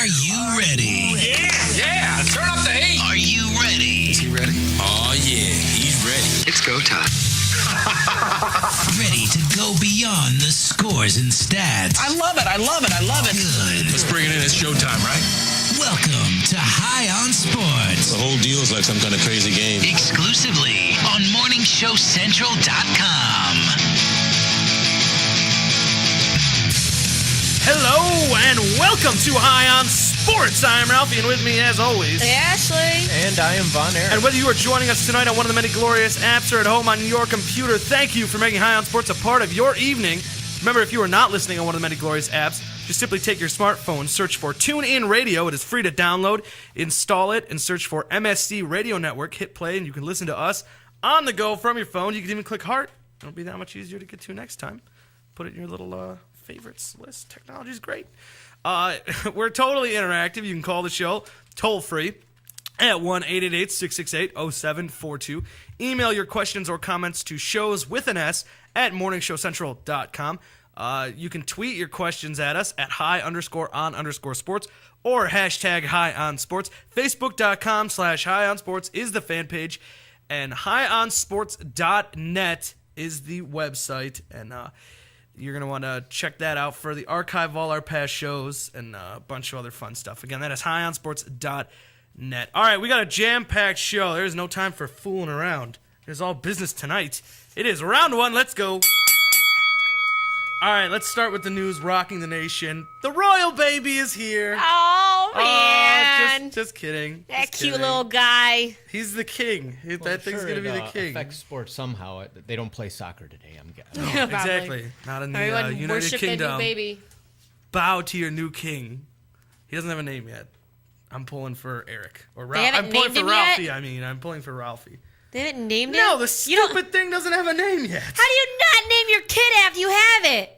Are you ready? Yeah, turn up the heat. Are you ready? Is he ready? Oh, yeah, he's ready. It's go time. Ready to go beyond the scores and stats. I love it. Good. Let's bring it in. It's showtime, right? Welcome to High on Sports. The whole deal is like some kind of crazy game. Exclusively on MorningShowCentral.com. Hello and welcome to High on Sports. I'm Ralphie, and with me, as always, Ashley. And I am Von Aaron. And whether you are joining us tonight on one of the many glorious apps or at home on your computer, thank you for making High on Sports a part of your evening. Remember, if you are not listening on one of the many glorious apps, just simply take your smartphone, search for TuneIn Radio. It is free to download, install it, and search for MSC Radio Network. Hit play, and you can listen to us on the go from your phone. You can even click heart. It'll be that much easier to get to next time. Put it in your little favorites list. Technology is great. We're totally interactive. You can call the show toll free at 1-888-668-0742. Email your questions or comments to shows with an S at morningshowcentral.com. You can tweet your questions at us at high_on_sports or hashtag high-on-sports. Facebook.com/high-on-sports is the fan page, and highonsports.net is the website. And you're going to want to check that out for the archive of all our past shows and a bunch of other fun stuff. Again, that is highonsports.net. All right, we got a jam-packed show. There's no time for fooling around. There's all business tonight. It is round one. Let's go. All right, let's start with the news rocking the nation. The royal baby is here. Oh, man. Just kidding. That Just cute kidding. little guy. He's the king. That thing's going to be the king. Affects sports somehow. They don't play soccer today, I'm guessing. Yeah, Exactly. Not in the Everyone United worship their Kingdom. new baby. Bow to your new king. He doesn't have a name yet. I'm pulling for Eric. Or They haven't I'm pulling named for him Ralphie, yet? I'm pulling for Ralphie. They haven't named him? No, the You don't- stupid thing doesn't have a name yet. How do you not name your kid after you have it?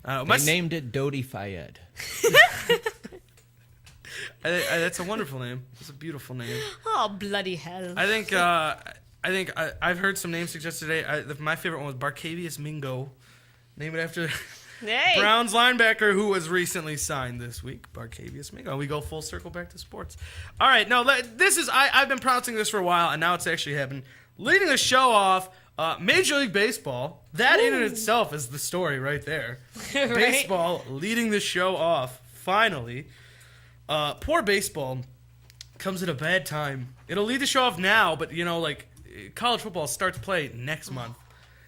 My They named it Dodi Fayed. that's a wonderful name. It's a beautiful name. Oh, bloody hell. I think I've heard some names suggested today. My favorite one was Barcavius Mingo. Name it after Hey. Browns linebacker who was recently signed this week. Barcavius Mingo. We go full circle back to sports. All right, no, this is I've been pronouncing this for a while, and now it's actually happened. Leading the show off, Major League Baseball. That in and itself is the story right there. Right? Baseball leading the show off, finally. Poor baseball comes at a bad time. It'll lead the show off now, but, college football starts play next month.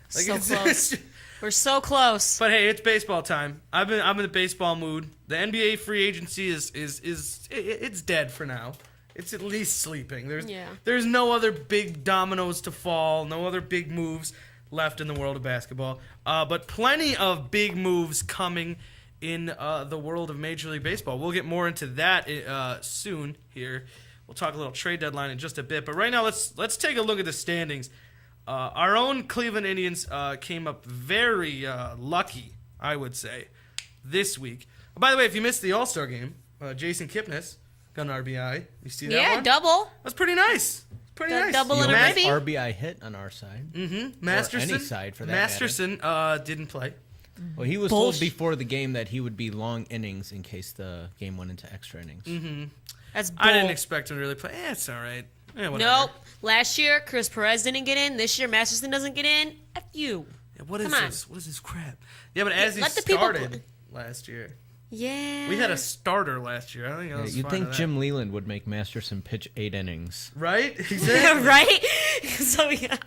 So close. We're so close. But hey, it's baseball time. I'm in the baseball mood. The NBA free agency is dead for now. It's at least sleeping. There's no other big dominoes to fall, no other big moves left in the world of basketball. But plenty of big moves coming in the world of Major League Baseball. We'll get more into that soon here. We'll talk a little trade deadline in just a bit. But right now, let's take a look at the standings. Our own Cleveland Indians came up very lucky, I would say, this week. By the way, if you missed the All-Star game, Jason Kipnis got an RBI. You see that one? Yeah, double. That's pretty nice. Nice. Double and a Last ribby. RBI hit on our side. Mm-hmm. Or Masterson. any side for that Masterson didn't play. Well, he was told before the game that he would be long innings in case the game went into extra innings. Mm-hmm. That's bull. I didn't expect him to really play. It's all right. Whatever. Nope. Last year, Chris Perez didn't get in. This year, Masterson doesn't get in. F you. Yeah, what is Come on. this? What is this crap? Yeah, but as he let the people started last year. Yeah. We had a starter last year. I think that was You'd fine think with that. Jim Leland would make Masterson pitch 8 innings. Right? Exactly. Right? So, yeah.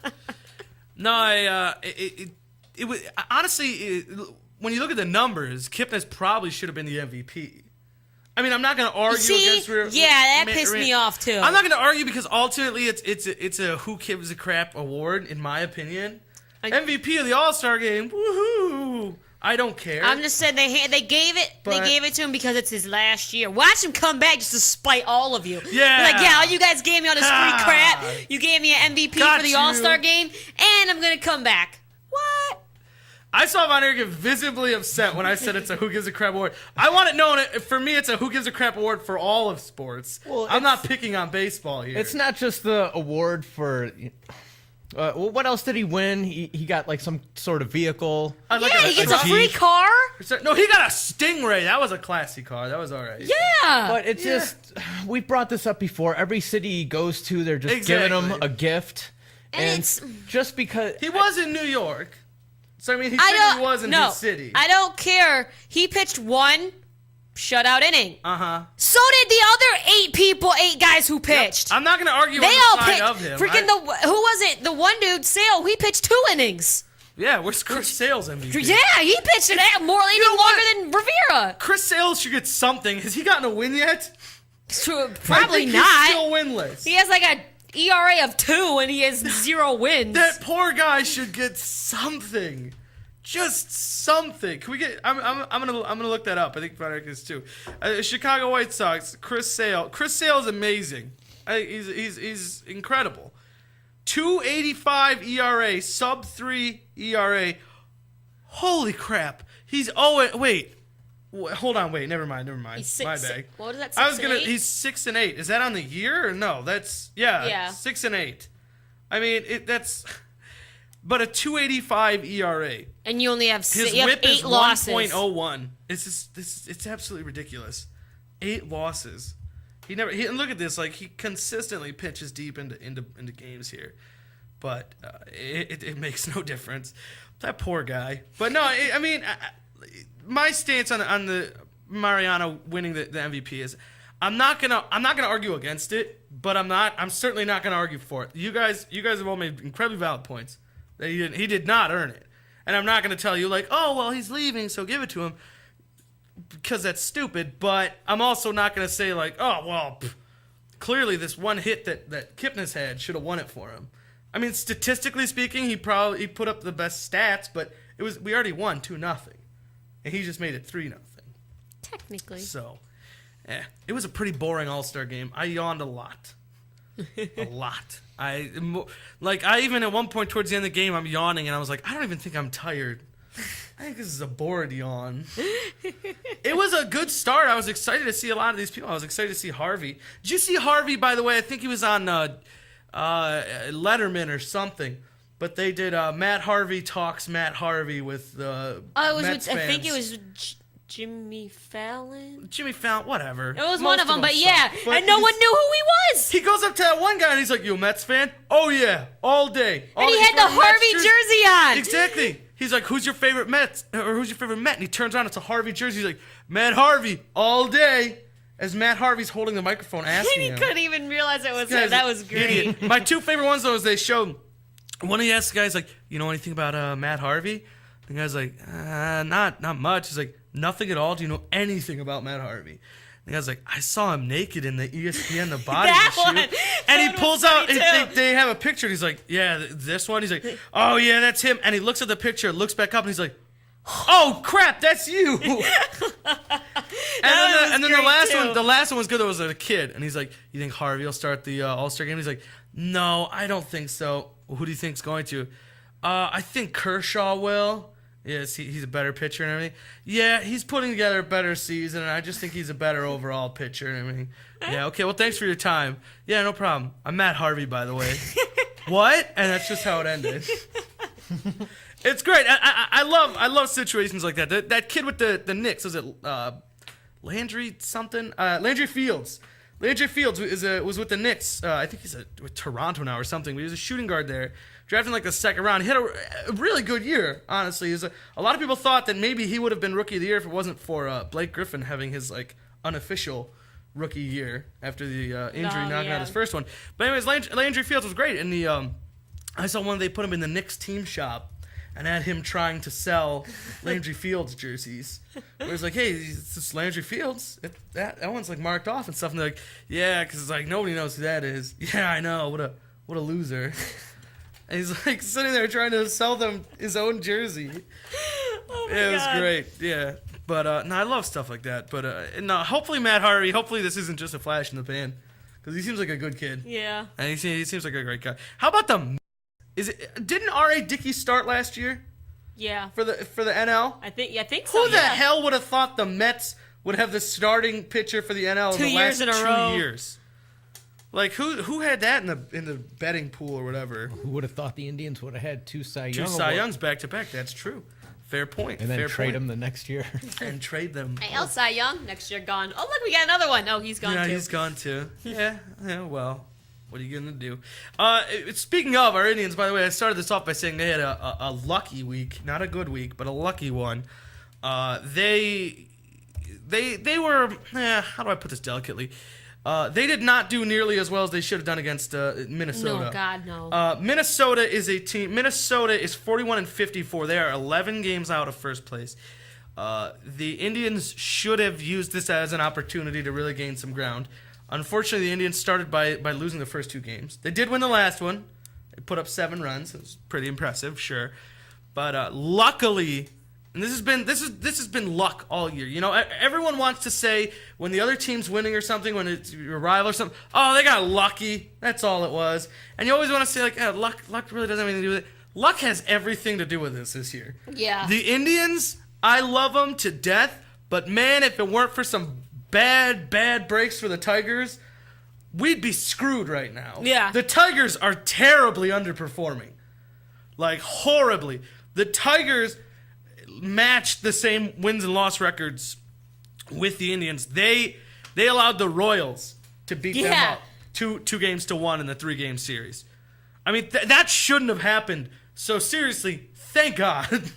No, it was honestly when you look at the numbers, Kipnis probably should have been the MVP. I mean, I'm not going to argue against. Yeah, that pissed me off too. I'm not going to argue because ultimately it's a who gives a crap award in my opinion. MVP of the All-Star game, woohoo! I don't care. I'm just saying they gave it to him because it's his last year. Watch him come back just to spite all of you. Yeah. Be like, yeah, you guys gave me all this free crap. You gave me an MVP Got for the you. All-Star game, and I'm gonna come back. What? I saw Von Erich get visibly upset when I said it's a Who Gives a Crap award. I want it known, for me, it's a Who Gives a Crap award for all of sports. Well, I'm not picking on baseball here. It's not just the award for Well, what else did he win? He got like some sort of vehicle. He gets a free car. No, he got a Stingray. That was a classy car. That was all right. Yeah. But it's just, we brought this up before. Every city he goes to, they're just giving him a gift. And it's just because he was in New York, so I mean, he was in his city. I don't care. He pitched one shutout inning. So did the other 8 guys who pitched. Yep. I'm not going to argue They on all the side pitched. of him. Freaking who was it? The one dude, Sale. He pitched 2 innings. Yeah, where's Chris Sale's MVP? Yeah, he pitched it even longer than Rivera. Chris Sales should get something. Has he gotten a win yet? Probably He's not. still winless. He has like a ERA of 2 and he has 0 wins. That poor guy should get something. Just something. Can we get? I'm gonna look that up. I think Frederick is too. Chicago White Sox. Chris Sale. Chris Sale is amazing. He's incredible. 2.85 ERA, sub 3 ERA. Holy crap. He's wait. Hold on, wait. Never mind. He's My bad. What is that? He's 6-8. Is that on the year or no? That's 6-8. I mean, but a 2.85 ERA. And you only have His you have whip 8 is losses. 1.01. It's absolutely ridiculous. 8 losses. And look at this. Like, he consistently pitches deep into games here, but it makes no difference. That poor guy. But no, I mean, my stance on the Mariano winning the MVP is, I'm not gonna argue against it, but I'm certainly not gonna argue for it. You guys have all made incredibly valid points that he did not earn it, and I'm not gonna tell you like, oh well, he's leaving, so give it to him, because that's stupid. But I'm also not gonna say like, oh well, clearly this one hit that Kipnis had should have won it for him. I mean, statistically speaking, he put up the best stats, but we already won 2-0, and he just made it 3-0. Technically. So. It was a pretty boring All-Star game. I yawned a lot. A lot. I even at one point towards the end of the game, I'm yawning, and I was like, I don't even think I'm tired. I think this is a bored yawn. It was a good start. I was excited to see a lot of these people. I was excited to see Harvey. Did you see Harvey, by the way? I think he was on Letterman or something. But they did Matt Harvey talks Matt Harvey with the Mets fans. I think it was Jimmy Fallon, whatever. It was one of them, but yeah, and no one knew who he was. He goes up to that one guy and he's like, "You a Mets fan?" "Oh yeah, all day." And he had the Harvey jersey on. Exactly. He's like, "Who's your favorite Mets? Or who's your favorite Met?" And he turns around, it's a Harvey jersey. He's like, "Matt Harvey, all day." As Matt Harvey's holding the microphone, asking him. He couldn't even realize it was him. That was great. Idiot. My 2 favorite ones though is they showed one of the asked the guys like, "You know anything about Matt Harvey?" The guy's like, not much. He's like, "Nothing at all? Do you know anything about Matt Harvey?" The guy's like, "I saw him naked in the ESPN The Body Issue." And he pulls out, they have a picture, and he's like, "Yeah, this one?" He's like, "Oh yeah, that's him." And he looks at the picture, looks back up, and he's like, "Oh crap, that's you." And then the last one was good. There was a kid, and he's like, "You think Harvey will start the All-Star game?" He's like, "No, I don't think so." "Well, who do you think's going to?" I think Kershaw will." Yes, he's a better pitcher and everything. "Yeah, he's putting together a better season, and I just think he's a better overall pitcher and everything." "Yeah, okay, well, thanks for your time." "Yeah, no problem. I'm Matt Harvey, by the way." "What?" And that's just how it ended. It's great. I love situations like that. That kid with the Knicks, was it Landry something? Landry Fields. Landry Fields was with the Knicks. I think he's with Toronto now or something. But he was a shooting guard there. Drafted in like the second round. He had a really good year, honestly. A lot of people thought that maybe he would have been Rookie of the Year if it wasn't for Blake Griffin having his like unofficial rookie year after the injury, knocking out his first one. But anyways, Landry Fields was great. And I saw one they put him in the Knicks team shop and had him trying to sell Landry Fields jerseys. Where it's like, "Hey, it's just Landry Fields. That one's like marked off and stuff." And they're like, "Yeah, because it's like nobody knows who that is." "Yeah, I know. What a loser." And he's like sitting there trying to sell them his own jersey. Oh it was great, yeah. But no, I love stuff like that. But no, hopefully Matt Harvey. Hopefully this isn't just a flash in the pan, because he seems like a good kid. Yeah. And he seems like a great guy. How about didn't R.A. Dickey start last year? Yeah. For the NL? I think so. Who the hell would have thought the Mets would have the starting pitcher for the NL in the last 2 years? Like who had that in the betting pool or whatever? Who would have thought the Indians would have had two Cy Two Young Cy awards Youngs back to back. That's true. Fair point. and then Fair trade point. them the next year? And trade them. Hey, El Cy Young, next year gone. Oh, look, we got another one. Oh, he's gone Yeah, too. he's gone too. Yeah, well, what are you going to do? Speaking of our Indians, by the way, I started this off by saying they had a lucky week. Not a good week, but a lucky one. They were, how do I put this delicately? They did not do nearly as well as they should have done against Minnesota. No, God, no. Minnesota is a team. Minnesota is 41-54. They are 11 games out of first place. The Indians should have used this as an opportunity to really gain some ground. Unfortunately, the Indians started by losing the first two games. They did win the last one. They put up 7 runs. It was pretty impressive, sure. But luckily, and this has been luck all year. You know, everyone wants to say when the other team's winning or something, when it's your rival or something, oh, they got lucky. That's all it was. And you always want to say like, luck really doesn't have anything to do with it. Luck has everything to do with this year. Yeah. The Indians, I love them to death, but man, if it weren't for some bad breaks for the Tigers, we'd be screwed right now. Yeah. The Tigers are terribly underperforming. Like, horribly. The Tigers matched the same wins and loss records with the Indians. They allowed the Royals to beat them up 2-1 in the 3-game series. I mean, that shouldn't have happened. So seriously, thank God.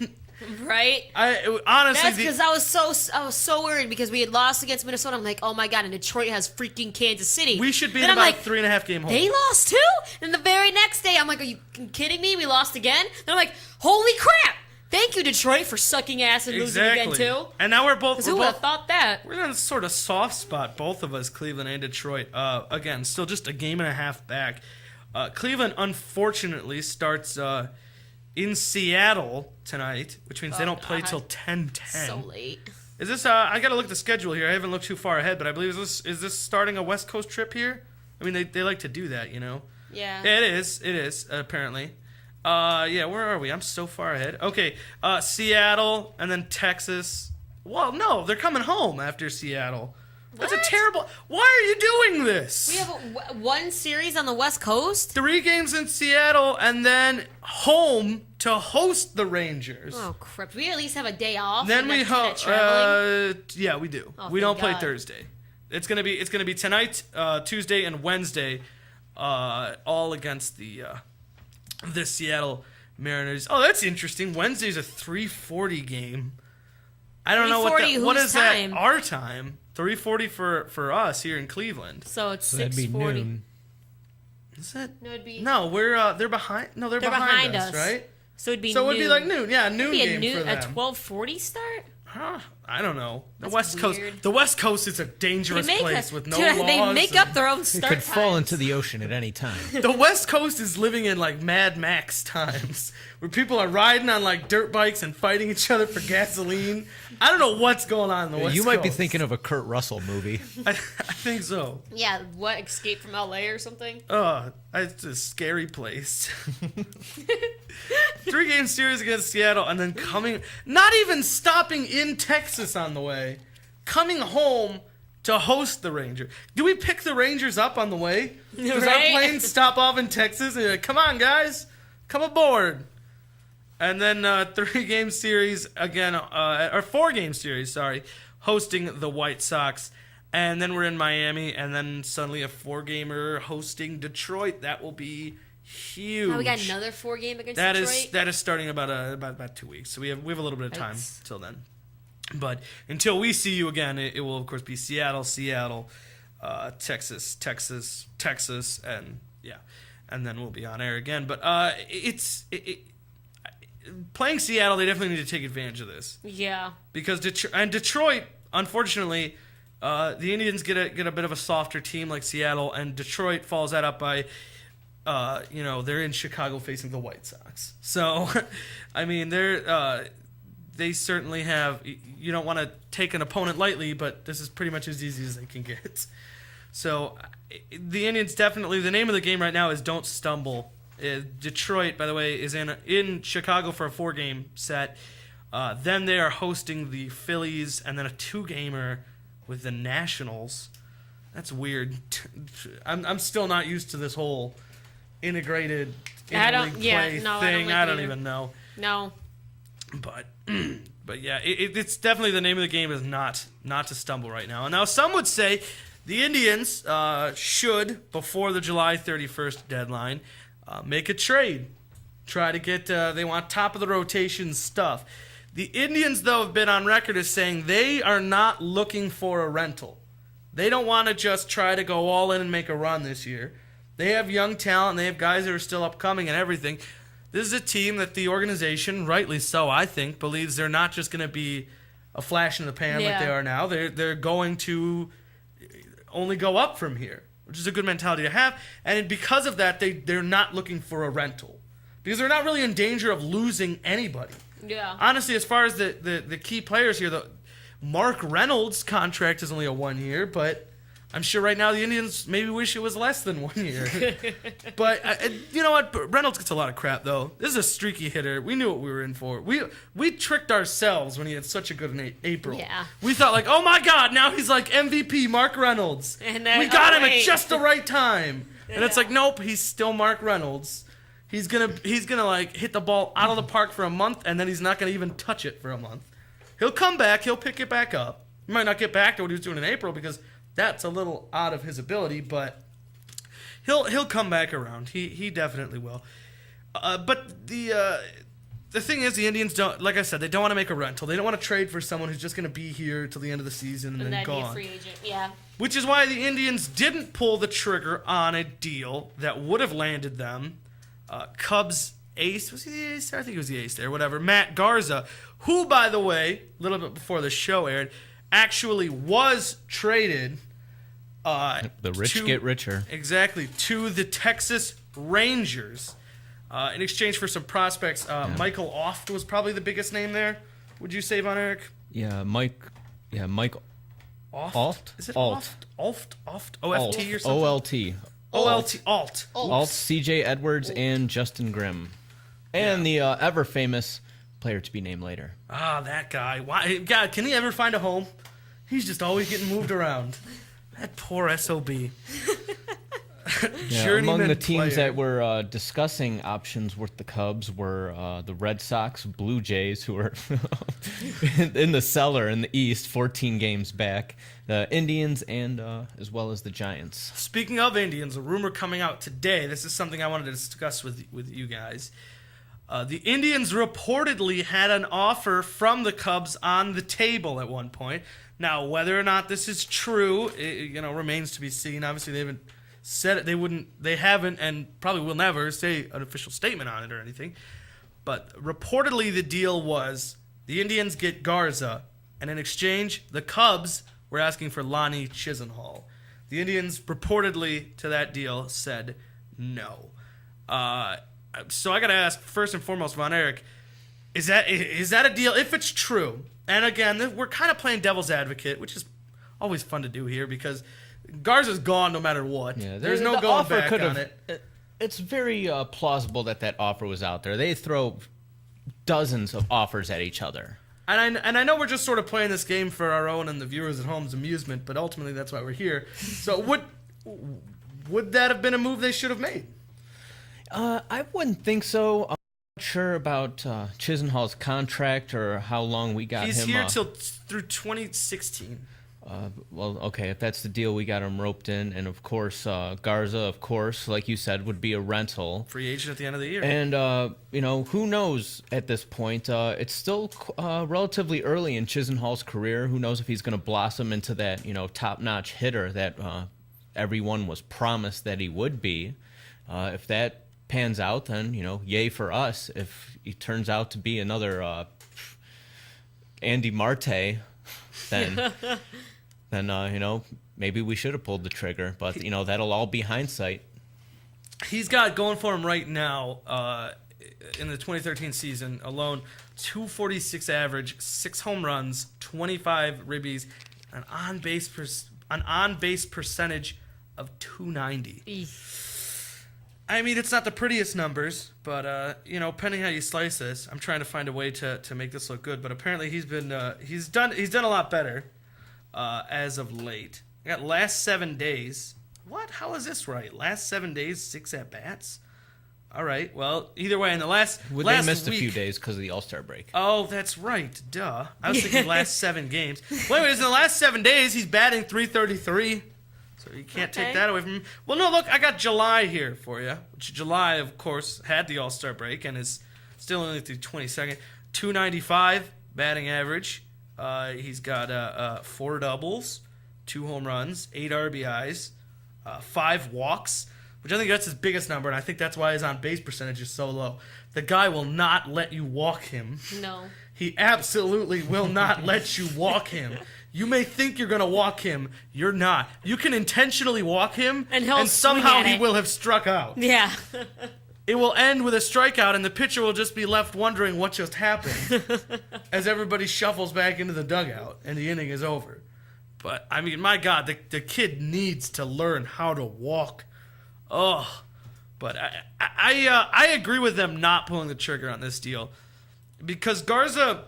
Right? Honestly, that's because I was so worried because we had lost against Minnesota. I'm like, oh my God, and Detroit has freaking Kansas City. We should be then in I'm about like, 3.5 game home. They lost too? And the very next day, I'm like, are you kidding me? We lost again? Then I'm like, holy crap! Thank you, Detroit, for sucking ass and losing again too. And now we're both. Who would have thought that? We're in a sort of soft spot, both of us, Cleveland and Detroit. Again, still just a game and a half back. Cleveland, unfortunately, starts in Seattle tonight, which means they don't play till 10:10. So late. Is this? I gotta look at the schedule here. I haven't looked too far ahead, but I believe is this starting a West Coast trip here? I mean, they like to do that, you know. Yeah. It is apparently. Yeah, where are we? I'm so far ahead. Okay, Seattle and then Texas. Well, no, they're coming home after Seattle. That's a terrible. Why are you doing this? We have one series on the West Coast? 3 games in Seattle and then home to host the Rangers. Oh, crap. We at least have a day off. Then we host. Yeah, we do. Oh, we don't thank play God. Thursday. It's gonna be tonight, Tuesday, and Wednesday, all against the Seattle Mariners. Oh, that's interesting. Wednesday's a 3:40 game. I don't know what is time? that our time. 3:40 for us here in Cleveland. So it's That'd be 6:40. noon. Is that? No, it'd be. No, we're they're behind. No, they're behind us, right? So it'd be. So noon. it would be like noon. Yeah, noon It'd be game for them. a 12:40 start. Huh, I don't know. That's The West Coast. weird. The West Coast is a dangerous place with no laws. They make up their own It start could fall times. into the ocean at any time. The West Coast is living in like Mad Max times, where people are riding on like dirt bikes and fighting each other for gasoline. I don't know what's going on in the West Coast. You might be thinking of a Kurt Russell movie. I think so. Yeah, what, Escape from LA or something? It's a scary place. 3-game series against Seattle, and then not even stopping in Texas on the way, coming home to host the Rangers. Do we pick the Rangers up on the way? Does our Right? plane stop off in Texas? And you're like, come on, guys, come aboard. And then 3-game series again, or 4-game series, sorry, hosting the White Sox. And then we're in Miami, and then suddenly a 4-gamer hosting Detroit. That will be huge. Now we got another 4-game against That Detroit. that is starting about 2 weeks. So we have a little bit of time Yikes. till then. But until we see you again, it will of course be Seattle, Texas, and yeah, and then we'll be on air again. But playing Seattle, they definitely need to take advantage of this. Yeah. Because Detroit, unfortunately, the Indians get a bit of a softer team like Seattle, and Detroit follows that up by, they're in Chicago facing the White Sox. So, I mean, they certainly have. You don't want to take an opponent lightly, but this is pretty much as easy as they can get. So, the Indians definitely. The name of the game right now is Don't Stumble. Detroit, by the way, is in Chicago for a 4-game set. Then they are hosting the Phillies, and then a 2-gamer with the Nationals. That's weird. I'm still not used to this whole integrated I thing. I don't even know. No. But yeah, it's definitely the name of the game is not to stumble right now. And now some would say the Indians should, before the July 31st deadline, make a trade. Try to get, they want top of the rotation stuff. The Indians, though, have been on record as saying they are not looking for a rental. They don't want to just try to go all in and make a run this year. They have young talent, and they have guys that are still upcoming and everything. This is a team that the organization, rightly so, I think, believes they're not just going to be a flash in the pan like they are now. They're going to only go up from here, which is a good mentality to have. And because of that, they're not looking for a rental. Because they're not really in danger of losing anybody. Yeah. Honestly, as far as the key players here, Mark Reynolds' contract is only a 1 year, but I'm sure right now the Indians maybe wish it was less than 1 year. But you know what? Reynolds gets a lot of crap, though. This is a streaky hitter. We knew what we were in for. We tricked ourselves when he had such a good April. Yeah. We thought, like, oh my God, now he's like MVP Mark Reynolds. And then, we got him at just the right time. And it's like, nope, he's still Mark Reynolds. He's gonna like hit the ball out of the park for a month, and then he's not gonna even touch it for a month. He'll come back. He'll pick it back up. He might not get back to what he was doing in April because that's a little out of his ability, but he'll come back around. He definitely will. But the thing is, the Indians don't, like I said, they don't want to make a rental. They don't want to trade for someone who's just going to be here till the end of the season and then gone. Be a free agent, yeah. Which is why the Indians didn't pull the trigger on a deal that would have landed them Cubs ace. Was he the ace there? I think he was the ace there. Whatever. Matt Garza, who, by the way, a little bit before the show aired, actually was traded. The rich get richer. Exactly. To the Texas Rangers in exchange for some prospects. Michael Oft was probably the biggest name there. Would you say, Von Erich? Yeah, Mike. Oft? Is it Oft? Oft? O-F-T or something? O-L-T. O-L-T. Alt. C.J. Edwards and Justin Grimm. And the ever-famous player to be named later. Ah, that guy. Why? God, can he ever find a home? He's just always getting moved around. That poor SOB. Among the teams that were discussing options with the Cubs were the Red Sox, Blue Jays, who were in the cellar in the East, 14 games back, the Indians, and as well as the Giants. Speaking of Indians, a rumor coming out today, this is something I wanted to discuss with you guys. The Indians reportedly had an offer from the Cubs on the table at one point. Now, whether or not this is true, remains to be seen. Obviously, they haven't said it. They haven't, and probably will never say an official statement on it or anything. But reportedly, the deal was the Indians get Garza, and in exchange, the Cubs were asking for Lonnie Chisenhall. The Indians reportedly to that deal said no. So I got to ask first and foremost, Von Erich, is that a deal? If it's true, and again, we're kind of playing devil's advocate, which is always fun to do here because Garza's gone no matter what. Yeah, there's no going back on it. It's very plausible that offer was out there. They throw dozens of offers at each other. And I know we're just sort of playing this game for our own and the viewers at home's amusement, but ultimately that's why we're here. So would that have been a move they should have made? I wouldn't think so. I'm not sure about Chisenhall's contract or how long we got him. He's here through 2016. Well, okay, if that's the deal, we got him roped in. And, of course, Garza, of course, like you said, would be a rental. Free agent at the end of the year. And, who knows at this point? It's still relatively early in Chisenhall's career. Who knows if he's going to blossom into that, top-notch hitter that everyone was promised that he would be. If that pans out, then, yay for us. If he turns out to be another Andy Marte, then... then, maybe we should have pulled the trigger. But, that'll all be hindsight. He's got going for him right now in the 2013 season alone, 246 average, 6 home runs, 25 ribbies, an on-base percentage of 290. I mean, it's not the prettiest numbers, but, depending how you slice this, I'm trying to find a way to make this look good. But apparently he's done a lot better. As of late. I got last 7 days. What? How is this right? Last 7 days, 6 at-bats? All right. Well, either way, in the last Well, last they missed week, a few days because of the All-Star break. Oh, that's right. Duh. I was thinking last 7 games. Well, anyways, in the last 7 days, he's batting .333. So you can't take that away from him. Well, no, look, I got July here for you. Which July, of course, had the All-Star break and is still only through 22nd. .295 batting average. He's got 4 doubles, 2 home runs, 8 RBIs, 5 walks, which I think that's his biggest number, and I think that's why his on-base percentage is so low. The guy will not let you walk him. No. He absolutely will not let you walk him. You may think you're going to walk him. You're not. You can intentionally walk him, and somehow he it. will have struck out. Yeah. It will end with a strikeout, and the pitcher will just be left wondering what just happened as everybody shuffles back into the dugout, and the inning is over. But, I mean, my God, the kid needs to learn how to walk. Oh, but I agree with them not pulling the trigger on this deal because Garza,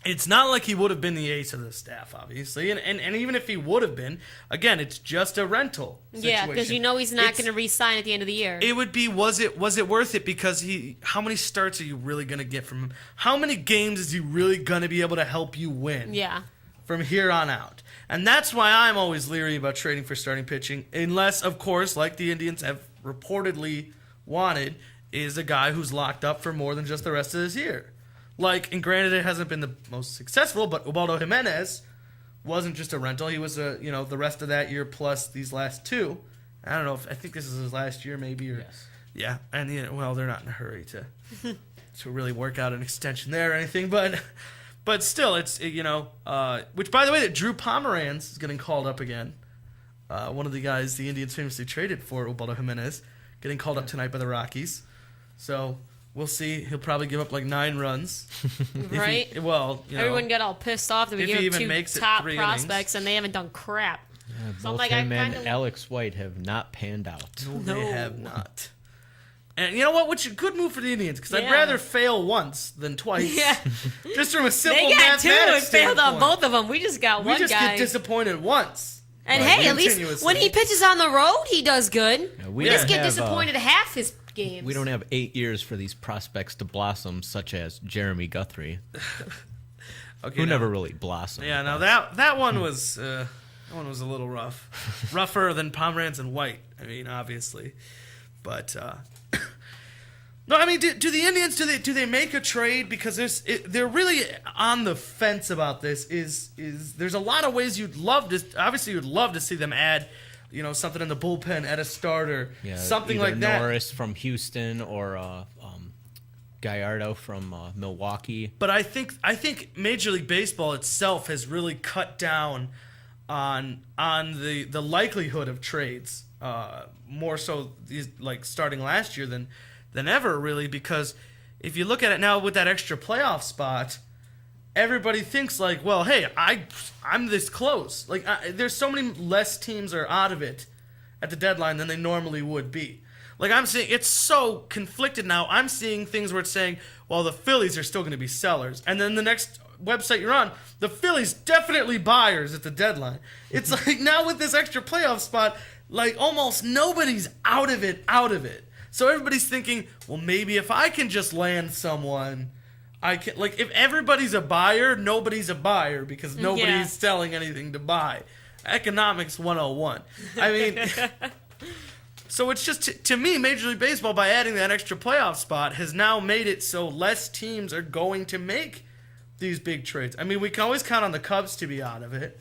it's not like he would have been the ace of the staff, obviously, and even if he would have been, again, it's just a rental situation. Yeah, because you know he's not going to re-sign at the end of the year. It would be, was it worth it? Because how many starts are you really going to get from him? How many games is he really going to be able to help you win? Yeah. From here on out. And that's why I'm always leery about trading for starting pitching, unless, of course, like the Indians have reportedly wanted, is a guy who's locked up for more than just the rest of this year. Like, and granted, it hasn't been the most successful, but Ubaldo Jimenez wasn't just a rental. He was the rest of that year plus these last 2. I don't know I think this is his last year, maybe. Or, yes. Yeah, and they're not in a hurry to really work out an extension there or anything, but still, it's, which, by the way, that Drew Pomeranz is getting called up again. One of the guys the Indians famously traded for, Ubaldo Jimenez, getting called up tonight by the Rockies. So we'll see. He'll probably give up like 9 runs. Right? Everyone got all pissed off that we gave him 2 top prospects and they haven't done crap. Yeah, so both him and Alex White have not panned out. No, they have not. And you know what? Which is a good move for the Indians, because I'd rather fail once than twice. Yeah. Just from a simple they got 2 and standpoint. failed on both of them. We just got one guy. We just get disappointed once. And hey, at least when he pitches on the road, he does good. Yeah, we just get disappointed half his games. We don't have 8 years for these prospects to blossom, such as Jeremy Guthrie, who never really blossomed. Yeah, now that one was a little rough, rougher than Pomeranz and White. I mean, obviously, but. No, I mean, do the Indians do they make a trade, because they're really on the fence about this. There's a lot of ways you'd love to see them add, something in the bullpen at a starter, something like that. Norris from Houston or Gallardo from Milwaukee. But I think Major League Baseball itself has really cut down on the likelihood of trades, more so like starting last year than ever, really, because if you look at it now with that extra playoff spot, everybody thinks like, well, hey, I'm this close. Like, there's so many less teams are out of it at the deadline than they normally would be. Like, I'm seeing, it's so conflicted now. I'm seeing things where it's saying, well, the Phillies are still going to be sellers. And then the next website you're on, the Phillies definitely buyers at the deadline. It's like now with this extra playoff spot, like almost nobody's out of it. So everybody's thinking, well, maybe if I can just land someone, I can, like, if everybody's a buyer, nobody's a buyer because nobody's selling anything to buy. Economics 101. I mean, so it's just, to me, Major League Baseball, by adding that extra playoff spot, has now made it so less teams are going to make these big trades. I mean, we can always count on the Cubs to be out of it.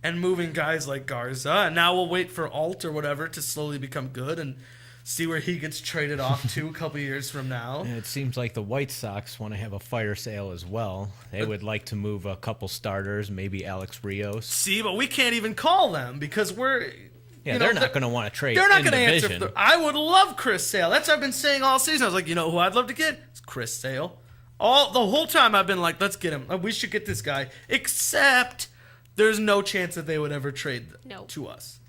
And moving guys like Garza. And now we'll wait for Alt or whatever to slowly become good and see where he gets traded off to a couple years from now. And it seems like the White Sox want to have a fire sale as well. They would like to move a couple starters, maybe Alex Rios. See, but we can't even call them because we're... Yeah, they're not going to want to trade. They're not going to answer. I would love Chris Sale. That's what I've been saying all season. I was like, who I'd love to get? It's Chris Sale. The whole time I've been like, let's get him. We should get this guy. Except there's no chance that they would ever trade to us.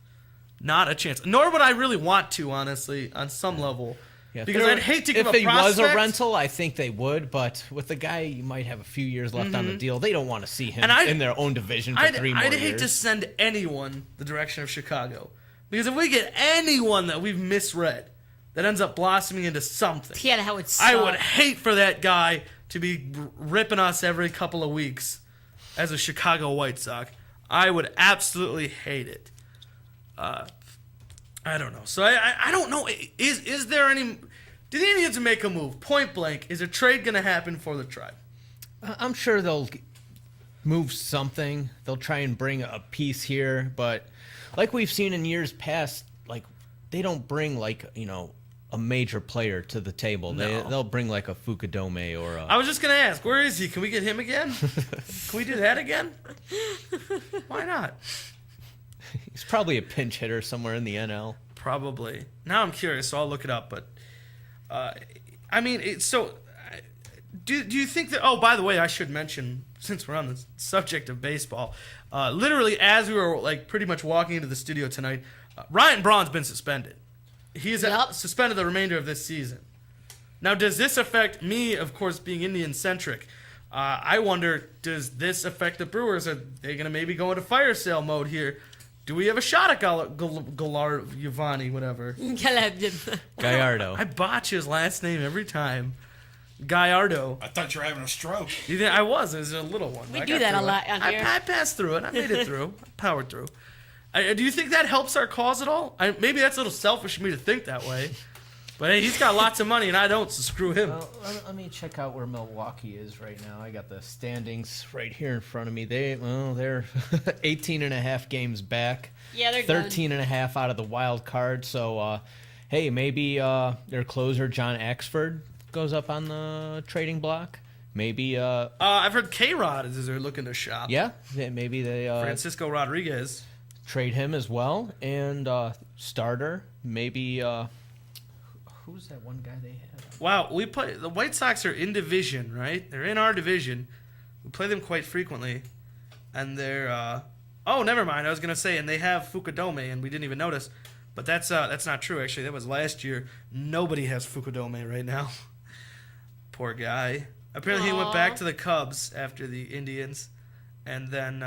Not a chance. Nor would I really want to, honestly, on some level. Yeah, because I'd hate to give if a he was a prospect- rental, I think they would. But with the guy, you might have a few years left on the deal. They don't want to see him And in their own division for 3 more I'd years. hate to send anyone the direction of Chicago. Because if we get anyone that we've misread that ends up blossoming into something, Yeah, that would suck. I would hate for that guy to be ripping us every couple of weeks as a Chicago White Sox. I would absolutely hate it. I don't know. So I don't know. Is there any... Do the Indians make a move? Point blank, is a trade going to happen for the Tribe? I'm sure they'll move something. They'll try and bring a piece here, but like we've seen in years past, like they don't bring a major player to the table. No. They'll bring like a Fukudome or a... I was just going to ask, where is he? Can we get him again? Can we do that again? Why not? He's probably a pinch hitter somewhere in the NL. Probably. Now I'm curious, so I'll look it up. But I mean, do you think that? Oh, by the way, I should mention, since we're on the subject of baseball, literally as we were like pretty much walking into the studio tonight, Ryan Braun's been suspended. He is suspended the remainder of this season. Now, does this affect me? Of course, being Indian centric, I wonder, does this affect the Brewers? Are they going to maybe go into fire sale mode here? Do we have a shot at Giovanni, whatever? Gallardo. I botch his last name every time. Gallardo. I thought you were having a stroke. You think I was? It was a little one. We I do got that through a it. lot on here. I passed through it. I made it through. I powered through. Do you think that helps our cause at all? Maybe that's a little selfish of me to think that way. But hey, he's got lots of money and I don't, so screw him. Well, let me check out where Milwaukee is right now. I got the standings right here in front of me. They're 18 and a half games back. Yeah, they're 13 and a half out of the wild card. So, hey, maybe their closer John Axford goes up on the trading block. Maybe I've heard K-Rod is they're looking to shop. yeah, maybe they Francisco Rodriguez. trade him as well, and starter maybe. Who's that one guy they had? Wow, the White Sox are in division, right? They're in our division. We play them quite frequently, and they're. Oh, never mind. I was gonna say, and they have Fukudome, and we didn't even notice, but that's not true. Actually, that was last year. Nobody has Fukudome right now. Poor guy. Apparently, he went back to the Cubs after the Indians, and then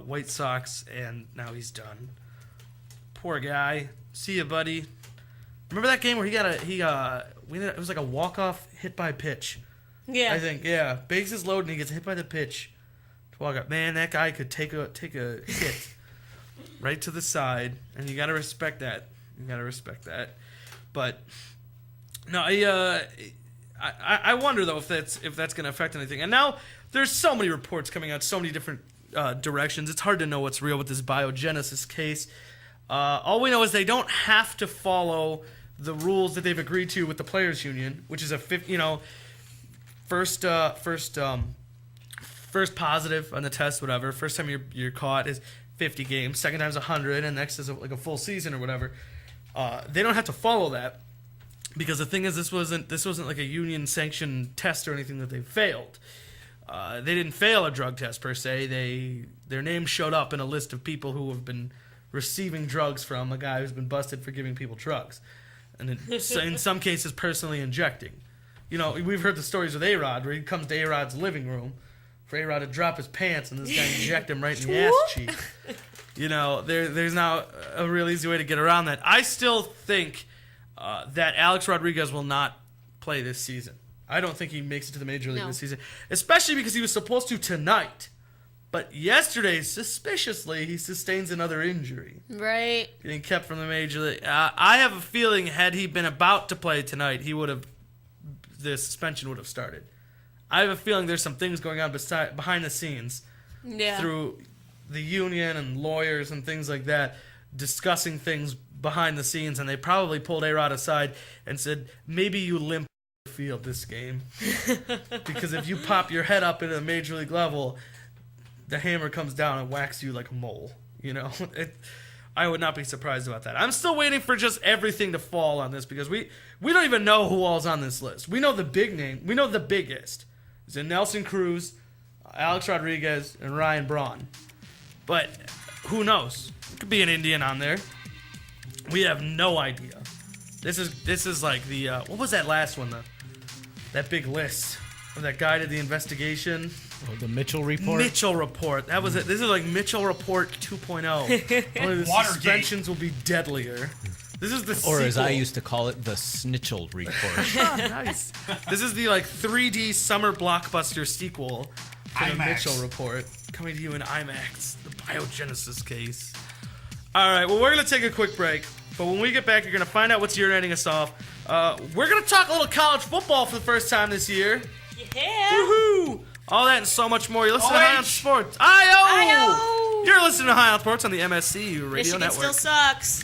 White Sox, and now he's done. Poor guy. See ya, buddy. Remember that game where it was like a walk-off hit by pitch. Yeah. I think, yeah. Bases loaded and he gets hit by the pitch to walk up. Man, that guy could take a hit right to the side, and you got to respect that. But no, I wonder though if that's going to affect anything. And now there's so many reports coming out, so many different directions. It's hard to know what's real with this biogenesis case. All we know is they don't have to follow the rules that they've agreed to with the players' union, which is first positive on the test, whatever. First time you're caught is 50 games. Second time's 100, and next is like a full season or whatever. They don't have to follow that because the thing is, this wasn't like a union sanctioned test or anything that they failed. They didn't fail a drug test per se. Their name showed up in a list of people who have been receiving drugs from a guy who's been busted for giving people drugs, and in some cases personally injecting. We've heard the stories with A-Rod where he comes to A-Rod's living room for A-Rod to drop his pants and this guy inject him right in the ass cheek. There's now a real easy way to get around that. I still think that Alex Rodriguez will not play this season. I don't think he makes it to the major league this season, especially because he was supposed to tonight. But yesterday, suspiciously, he sustains another injury. Right. Getting kept from the major league. I have a feeling had he been about to play tonight, the suspension would have started. I have a feeling there's some things going on behind the scenes through the union and lawyers and things like that, discussing things behind the scenes, and they probably pulled A-Rod aside and said, maybe you limp the field this game. Because if you pop your head up at a major league level, the hammer comes down and whacks you like a mole. I would not be surprised about that. I'm still waiting for just everything to fall on this because we don't even know who all's on this list. We know the big name. We know the biggest. It's Nelson Cruz, Alex Rodriguez, and Ryan Braun. But who knows? It could be an Indian on there. We have no idea. This is like the what was that last one? That big list of that guy did the investigation. Oh, the Mitchell report. Mitchell report. That was it. This is like Mitchell report 2.0. Only the suspensions will be deadlier. This is the Or as I sequel. used to call it, the Snitchell report. Nice. This is the like 3D summer blockbuster sequel to the IMAX. Mitchell report, coming to you in IMAX, the biogenesis case. All right, well, we're gonna take a quick break, but when we get back, you're gonna find out what's urinating us off. We're gonna talk a little college football for the first time this year. Yeah. Woohoo! All that and so much more. You listen to OH. High on Sports. I-O! I-O! You're listening to High on Sports on the MSC Radio Michigan Network. still sucks.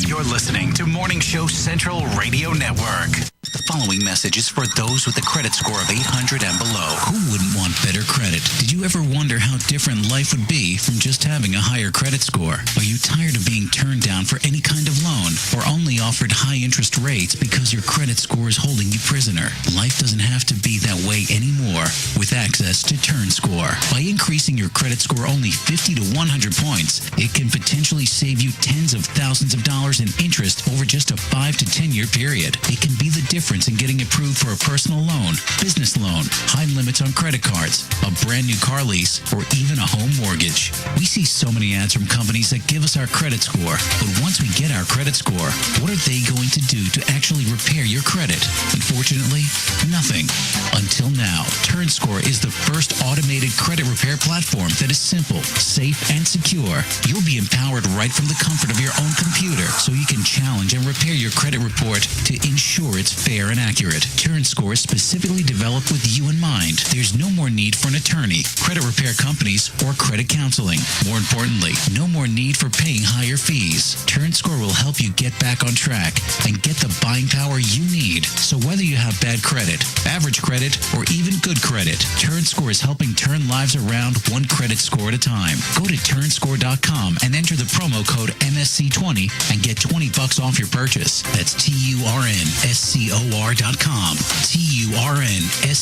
You're listening to Morning Show Central Radio Network. The following message is for those with a credit score of 800 and below. Who wouldn't want better credit? Did you ever wonder how different life would be from just having a higher credit score? Are you tired of being turned down for any kind of loan or only offered high interest rates because your credit score is holding you prisoner? Life doesn't have to be that way anymore with access to Turnscor. By increasing your credit score only 50 to 100 points, it can potentially save you tens of thousands of dollars in interest over just a 5 to 10 year period. It can be the difference in getting approved for a personal loan, business loan, high limits on credit cards, a brand new car lease, or even a home mortgage. We see so many ads from companies that give us our credit score, but once we get our credit score, what are they going to do to actually repair your credit? Unfortunately, nothing. Until now, Turnscor is the first automated credit repair platform that is simple, safe, and secure. You'll be empowered right from the comfort of your own computer, so you can challenge and repair your credit report to ensure it's fair and accurate. Turnscor is specifically developed with you in mind. There's no more need for an attorney, credit repair companies, or credit counseling. More importantly, no more need for paying higher fees. Turnscor will help you get back on track and get the buying power you need. So whether you have bad credit, average credit, or even good credit, Turnscor is helping turn lives around one credit score at a time. Go to turnscore.com and enter the promo code MSC20 and get $20 off your purchase. That's TURNSCOR.com.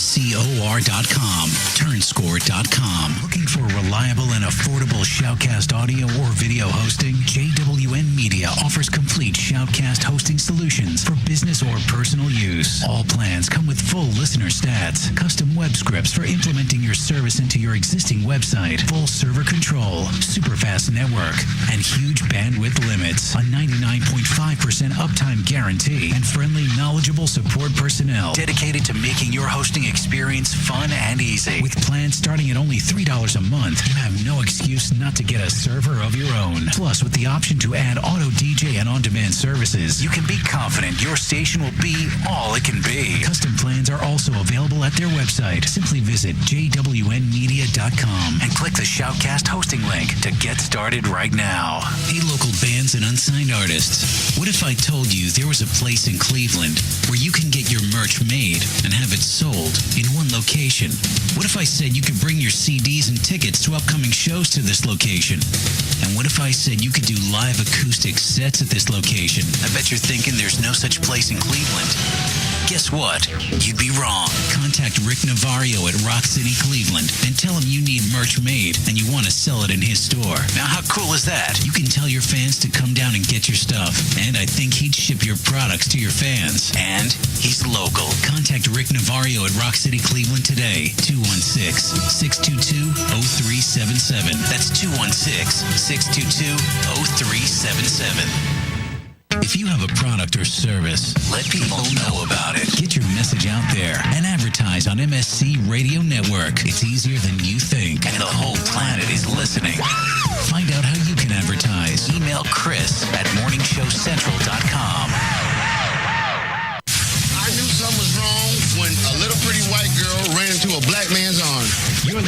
TURNSCOR.com. Turnscore.com. Looking for reliable and affordable Shoutcast audio or video hosting? JWN Media offers complete Shoutcast hosting solutions for business or personal use. All plans come with full listener stats, custom web scripts for implementing your service into your existing website, full server control, super fast network, and huge bandwidth limits, a 99.5% uptime guarantee, and friendly, knowledgeable support personnel dedicated to making your hosting experience fun and easy. With plans starting at only $3 a month, you have no excuse not to get a server of your own. Plus, with the option to add auto DJ and on-demand services, you can be confident your station will be all it can be. Custom plans are also available at their website. Simply visit jwnmedia.com and click the Shoutcast hosting link to get started right now. Hey, local bands and unsigned artists. What if I told you there was a place in Cleveland where you can get your merch made and have it sold in one location? What if I said you could bring your CDs and tickets to upcoming shows to this location? And what if I said you could do live acoustic sets at this location? I bet you're thinking there's no such place in Cleveland. Guess what? You'd be wrong. Contact Rick Navario at Rock City, Cleveland, and tell him you need merch made and you want to sell it in his store. Now, how cool is that? You can tell your fans to come down and get your stuff, and I think he'd ship your products to your fans. And he's local. Contact Rick Navario at Rock City, Cleveland today. 216-622-0377. That's 216-622-0377. If you have a product or service, let people know about it. Get your message out there and advertise on MSC Radio Network. It's easier than you think, and the whole planet is listening. Find out how you can advertise. Email Chris at morningshowcentral.com. I knew something was wrong when a little pretty white girl ran into a black man's arms. You're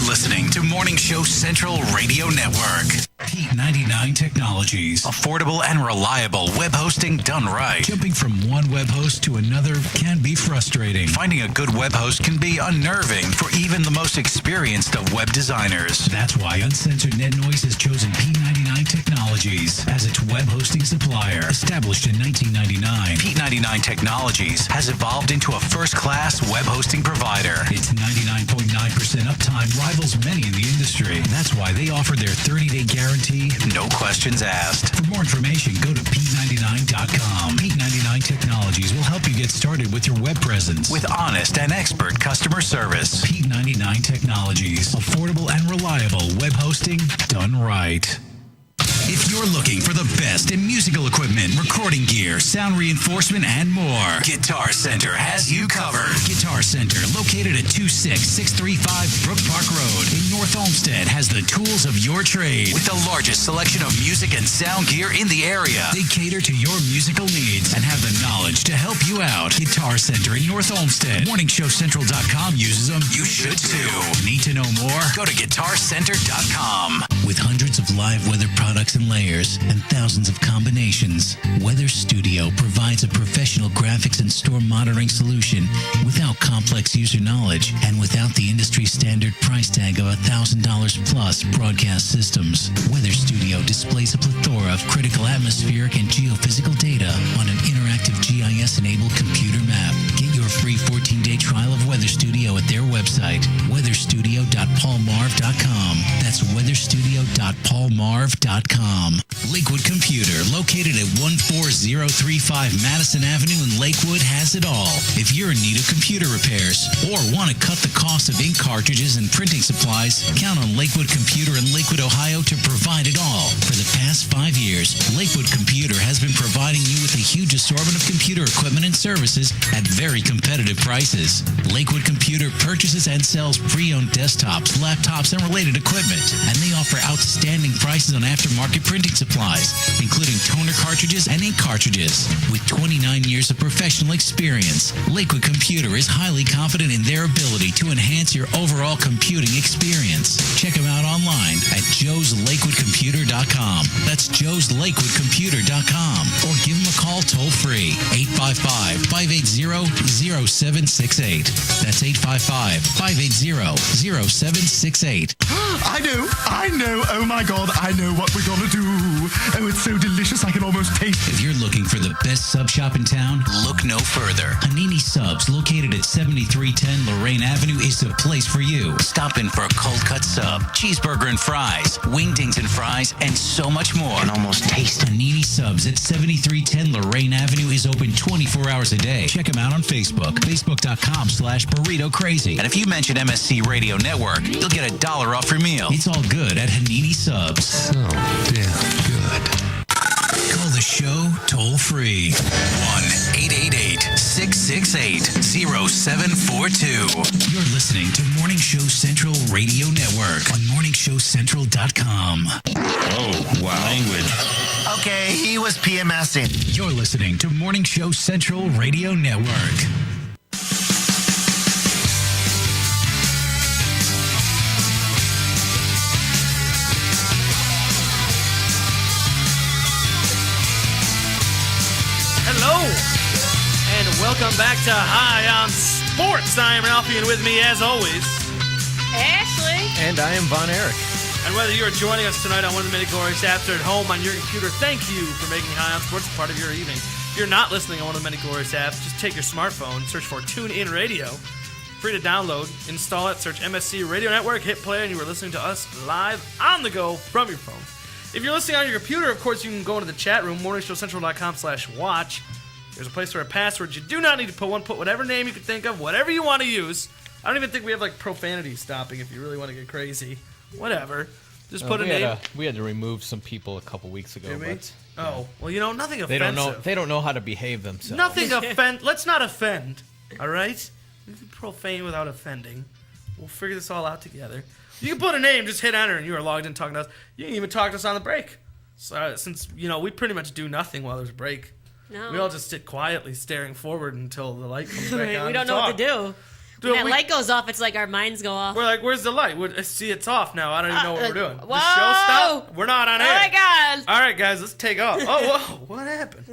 listening to Morning Show Central Radio Network. Heat 99 Technologies. Affordable and reliable web hosting done right. Jumping from one web host to another can be frustrating. Finding a good web host can be unnerving for even the most experienced of web designers. That's why Uncensored Net Noise has chosen P99 P99 Technologies has its web hosting supplier. Established in 1999, P99 Technologies has evolved into a first-class web hosting provider. Its 99.9% uptime rivals many in the industry. That's why they offer their 30-day guarantee, no questions asked. For more information, go to P99.com. P99 Technologies will help you get started with your web presence with honest and expert customer service. P99 Technologies. Affordable and reliable web hosting done right. If you're looking for the best in musical equipment, recording gear, sound reinforcement, and more, Guitar Center has you covered. Guitar Center, located at 26635 Brook Park Road in North Olmsted, has the tools of your trade with the largest selection of music and sound gear in the area. They cater to your musical needs and have the knowledge to help you out. Guitar Center in North Olmsted. MorningShowCentral.com uses them. You should too. Need to know more? Go to GuitarCenter.com. With hundreds of live weather products and layers and thousands of combinations, Weather Studio provides a professional graphics and store monitoring solution without complex user knowledge and without the industry standard price tag of $1,000 plus broadcast systems. Weather Studio displays a plethora of critical atmospheric and geophysical data on an interactive GIS-enabled computer map. Get your free 14-day trial of Weather Studio at their website, weatherstudio.paulmarv.com. That's weatherstudio.paulmarv.com. Lakewood Computer, located at 14035 Madison Avenue in Lakewood, has it all. If you're in need of computer repairs or want to cut the cost of ink cartridges and printing supplies, count on Lakewood Computer in Lakewood, Ohio to provide it all. For the past 5 years, Lakewood Computer has been providing you with a huge assortment of computer equipment and services at very competitive prices. Lakewood Computer purchases and sells pre-owned desktops, laptops, and related equipment, and they offer outstanding prices on aftermarket printing supplies, including toner cartridges and ink cartridges. With 29 years of professional experience, Lakewood Computer is highly confident in their ability to enhance your overall computing experience. Check them out online at joeslakewoodcomputer.com. That's joeslakewoodcomputer.com. Or give them a call toll-free, 855-580-0768. That's 855-580-0768. I know. Oh my God, I know what we're gonna do. Oh, it's so delicious, I can almost taste it. If you're looking for the best sub shop in town, look no further. Hanini Subs, located at 7310 Lorraine Avenue, is the place for you. Stop in for a cold cut sub, cheeseburger and fries, wingdings and fries, and so much more. I can almost taste Hanini Subs at 7310 Lorraine Avenue is open 24 hours a day. Check them out on Facebook, facebook.com/burrito crazy. And if you mention MSC Radio Network, you'll get $1 off your meal. It's all good at Hanini Subs. So damn good. Call the show toll free. 1-888-668-0742. You're listening to Morning Show Central Radio Network on morningshowcentral.com. Oh, wow. Language. Okay, he was PMSing. You're listening to Morning Show Central Radio Network. Hello, and welcome back to High on Sports. I am Ralphie, and with me, as always, Ashley. And I am Von Erich. and whether you are joining us tonight on one of the many glorious apps or at home on your computer, thank you for making High on Sports a part of your evening. If you're not listening on one of the many glorious apps, just take your smartphone, search for TuneIn Radio, free to download, install it, search MSC Radio Network, hit play, and you are listening to us live on the go from your phone. If you're listening on your computer, of course, you can go into the chat room, morningshowcentral.com/watch. There's a place for a password. You do not need to put one. Put whatever name you can think of, whatever you want to use. I don't even think we have, like, profanity stopping if you really want to get crazy. Whatever. Just put a name. We had to remove some people a couple weeks ago. Did we? But Oh, well, you know, nothing they offensive. don't know how to behave themselves. Nothing offend. Let's not offend, all right? You can profane without offending. We'll figure this all out together. You can put a name, just hit enter, and you are logged in talking to us. You can even talk to us on the break. So, since, you know, we pretty much do nothing while there's a break. No. We all just sit quietly staring forward until the light comes back on. We don't know what to do. Dude, When that light goes off, it's like our minds go off. We're like, where's the light? See, it's off now. I don't even know what we're doing. Whoa! The show stopped? We're not on air. Oh my God! All right, guys, let's take off. Oh, whoa, what happened?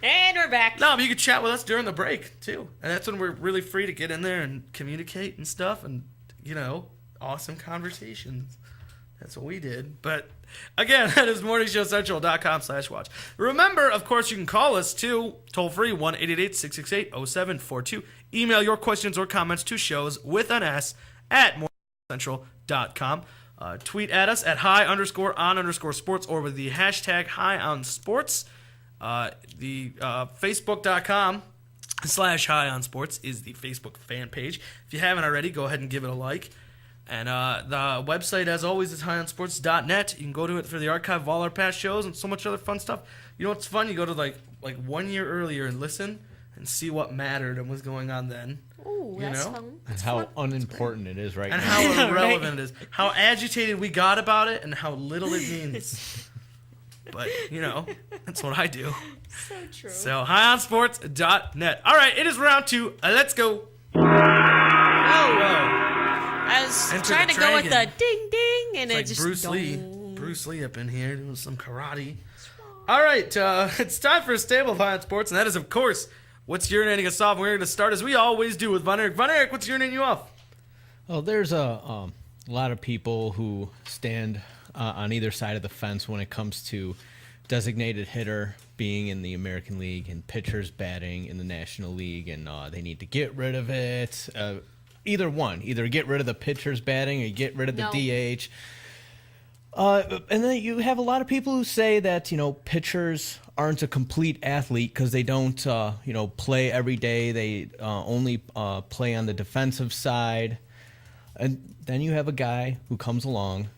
And we're back. No, but you can chat with us during the break, too. And that's when we're really free to get in there and communicate and stuff and, you know, awesome conversations. That's what we did. But again, that is morningshowcentral.com/watch. Remember, of course, you can call us too, toll free 1-888-668-0742. Email your questions or comments to shows with an S at morningshowcentral.com. Tweet at us at high_on_sports or with the hashtag high-on-sports. The facebook.com/high-on-sports is the Facebook fan page. If you haven't already, go ahead and give it a like. And the website, as always, is highonsports.net. You can go to it for the archive of all our past shows and so much other fun stuff. You know what's fun? You go to like 1 year earlier and listen and see what mattered and was going on then. Ooh, that's fun. And how unimportant it is right and now. how irrelevant it is. How agitated we got about it and how little it means. But, that's what I do. So true. So, highonsports.net. All right, it is round 2. Let's go. Whoa. I was trying to go with the ding ding, and it's it just Bruce Lee. Bruce Lee up in here doing some karate. All right, it's time for a stable of High on Sports, and that is, of course, what's urinating us off. We're going to start, as we always do, with Von Erich. Von Erich, what's urinating you off? Well, there's a lot of people who stand on either side of the fence when it comes to designated hitter being in the American League and pitchers batting in the National League, and they need to get rid of it. Either one. Either get rid of the pitchers batting or get rid of the DH. And then you have a lot of people who say that, pitchers aren't a complete athlete because they don't, play every day. They only play on the defensive side. And then you have a guy who comes along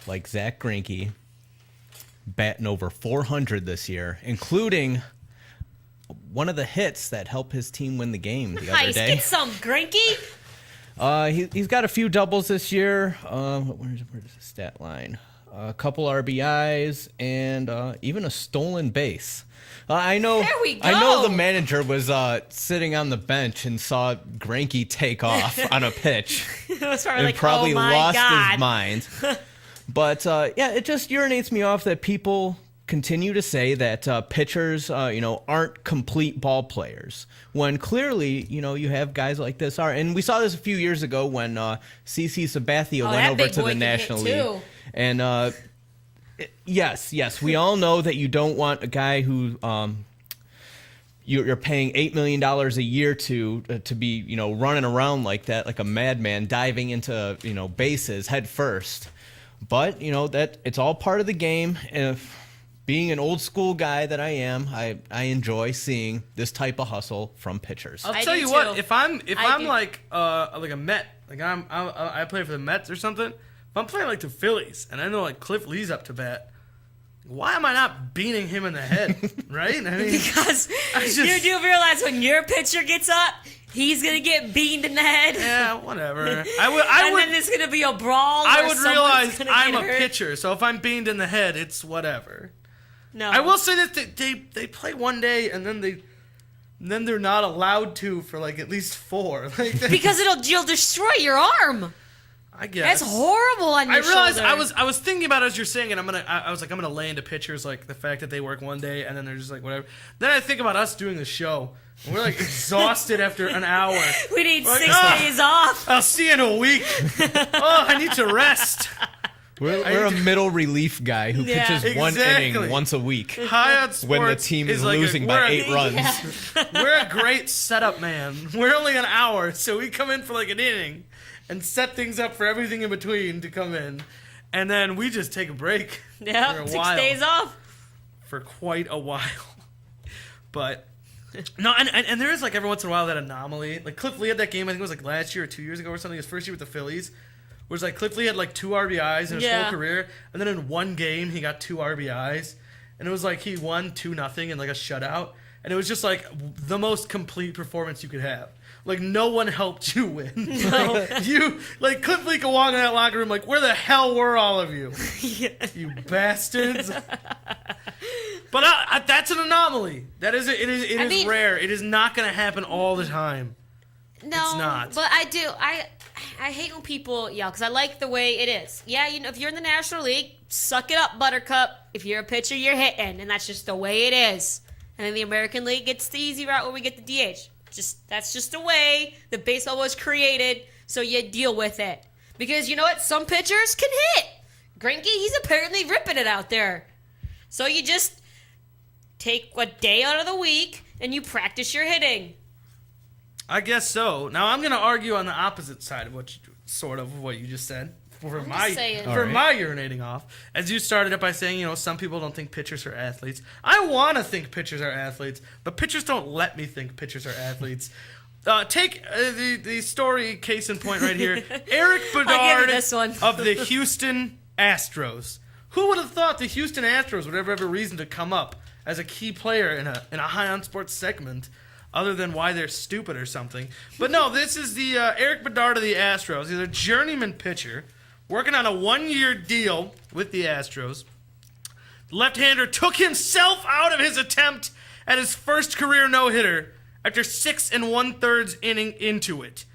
like Zach Greinke, batting over 400 this year, including one of the hits that helped his team win the game the other day. Get some, Greinke. He's got a few doubles this year. Where's the stat line? A couple RBIs and even a stolen base. I know. There we go. I know the manager was sitting on the bench and saw Greinke take off on a pitch. It was probably and like, probably oh my lost God. his mind. But it just urinates me off that people continue to say that pitchers, aren't complete ball players, when clearly, you have guys like this are. And we saw this a few years ago when CC Sabathia went over to the National League. And yes, we all know that you don't want a guy who you're paying $8 million a year to be, running around like that, like a madman, diving into, bases head first. But, that it's all part of the game. If being an old school guy that I am, I enjoy seeing this type of hustle from pitchers. I'll tell you what, if I'm like a Met, like I play for the Mets or something, if I'm playing like the Phillies and I know like Cliff Lee's up to bat, why am I not beating him in the head, right? I mean, because you do realize when your pitcher gets up, he's gonna get beamed in the head. Yeah, whatever. Then it's gonna be a brawl. I would realize I'm a hurt. pitcher, so if I'm beamed in the head, it's whatever. No, I will say that they play one day and then they're not allowed to for like at least 4. Because you'll destroy your arm. I guess that's horrible on your realized shoulder. I was thinking about it as you're saying it. I was like, I'm gonna lay into pitchers like the fact that they work one day and then they're just like whatever. Then I think about us doing the show. And we're like exhausted after an hour. We need we're 6 like, days off. I'll see you in a week. I need to rest. We're a middle relief guy who pitches one inning once a week. High on Sports when the team is like losing by 8 runs. Yeah. We're a great setup man. We're only an hour, so we come in for like an inning and set things up for everything in between to come in. And then we just take a break. Yeah, for a 6 while, days off. For quite a while. But no, and there is like every once in a while that anomaly. Like Cliff Lee had that game, I think it was like last year or 2 years ago or something, his first year with the Phillies. Where it's like Cliff Lee had like 2 RBIs in his whole career, and then in one game he got 2 RBIs, and it was like he won 2-0 in like a shutout, and it was just like the most complete performance you could have. Like no one helped you win. No. Like Cliff Lee could walk in that locker room like, where the hell were all of you? You bastards. But that's an anomaly. It is rare. It is not going to happen all the time. No, it's not. But I hate when people yell because I like the way it is. Yeah, if you're in the National League, suck it up, Buttercup. If you're a pitcher, you're hitting, and that's just the way it is. And then the American League gets the easy route where we get the DH. That's just the way the baseball was created, so you deal with it. Because you know what? Some pitchers can hit. Greinke, he's apparently ripping it out there. So you just take a day out of the week and you practice your hitting. I guess so. Now I'm going to argue on the opposite side of what you just said. For my urinating off. As you started it by saying, some people don't think pitchers are athletes. I want to think pitchers are athletes, but pitchers don't let me think pitchers are athletes. Take the story case in point right here. Eric Bedard of the Houston Astros. Who would have thought the Houston Astros would ever have a reason to come up as a key player in a High on Sports segment, other than why they're stupid or something? But no, this is the Eric Bedard of the Astros. He's a journeyman pitcher working on a 1-year deal with the Astros. The left-hander took himself out of his attempt at his first career no-hitter after 6 1/3 inning into it.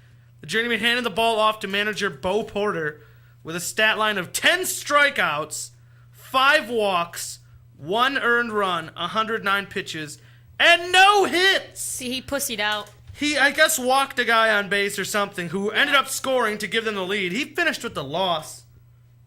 The journeyman handed the ball off to manager Bo Porter with a stat line of 10 strikeouts, 5 walks, 1 earned run, 109 pitches, and no hits. See, he pussied out. He, I guess, walked a guy on base or something who ended up scoring to give them the lead. He finished with the loss,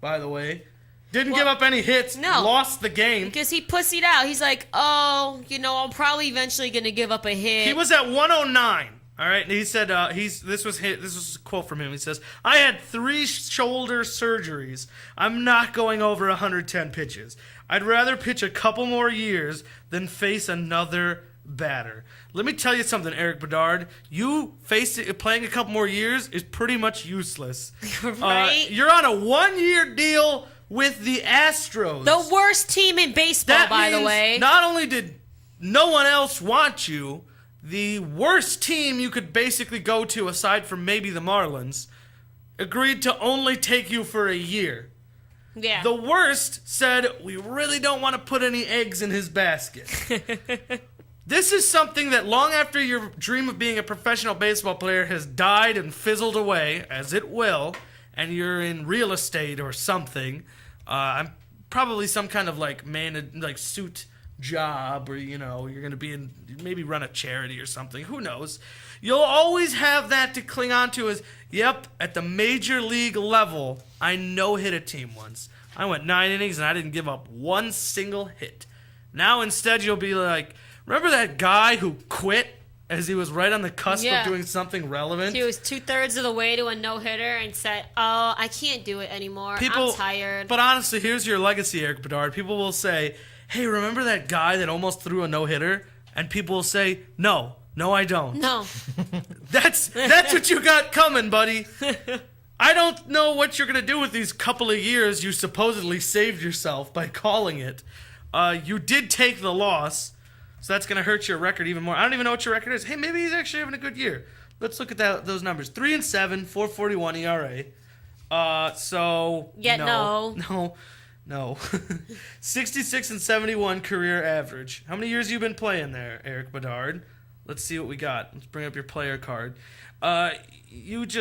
by the way. Didn't give up any hits. No. Lost the game. Because he pussied out. He's like, I'm probably eventually going to give up a hit. He was at 109. All right. And he said, this was a quote from him. He says, I had 3 shoulder surgeries. I'm not going over 110 pitches. I'd rather pitch a couple more years than face another batter. Let me tell you something, Eric Bedard. You playing a couple more years is pretty much useless. Right? You're on a 1-year deal with the Astros. The worst team in baseball, by the way. Not only did no one else want you, the worst team you could basically go to, aside from maybe the Marlins, agreed to only take you for a year. Yeah. The worst said, we really don't want to put any eggs in his basket. This is something that long after your dream of being a professional baseball player has died and fizzled away, as it will, and you're in real estate or something, I'm probably some kind of suit job, or you're going to be maybe run a charity or something. Who knows? You'll always have that to cling on to as, yep, at the major league level, I no-hit a team once. I went 9 innings and I didn't give up one single hit. Now instead you'll be like, remember that guy who quit as he was right on the cusp of doing something relevant? He was 2/3 of the way to a no-hitter and said, oh, I can't do it anymore. I'm tired. But honestly, here's your legacy, Eric Bedard. People will say, hey, remember that guy that almost threw a no-hitter? And people will say, no, I don't. No. That's what you got coming, buddy. I don't know what you're going to do with these couple of years you supposedly saved yourself by calling it. You did take the loss, so that's going to hurt your record even more. I don't even know what your record is. Hey, maybe he's actually having a good year. Let's look at those numbers. 3-7, 4.41 ERA. No. 66 and 71 career average. How many years have you been playing there, Eric Bedard? Let's see what we got. Let's bring up your player card. He's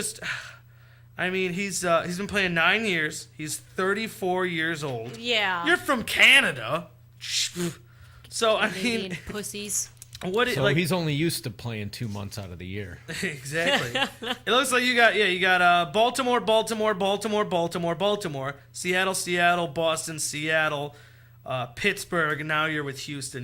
been playing 9 years. He's 34 years old. Yeah. You're from Canada. So, Canadian pussies. He's only used to playing 2 months out of the year. Exactly. It looks like you got Baltimore, Seattle, Boston, Seattle, Pittsburgh, and now you're with Houston.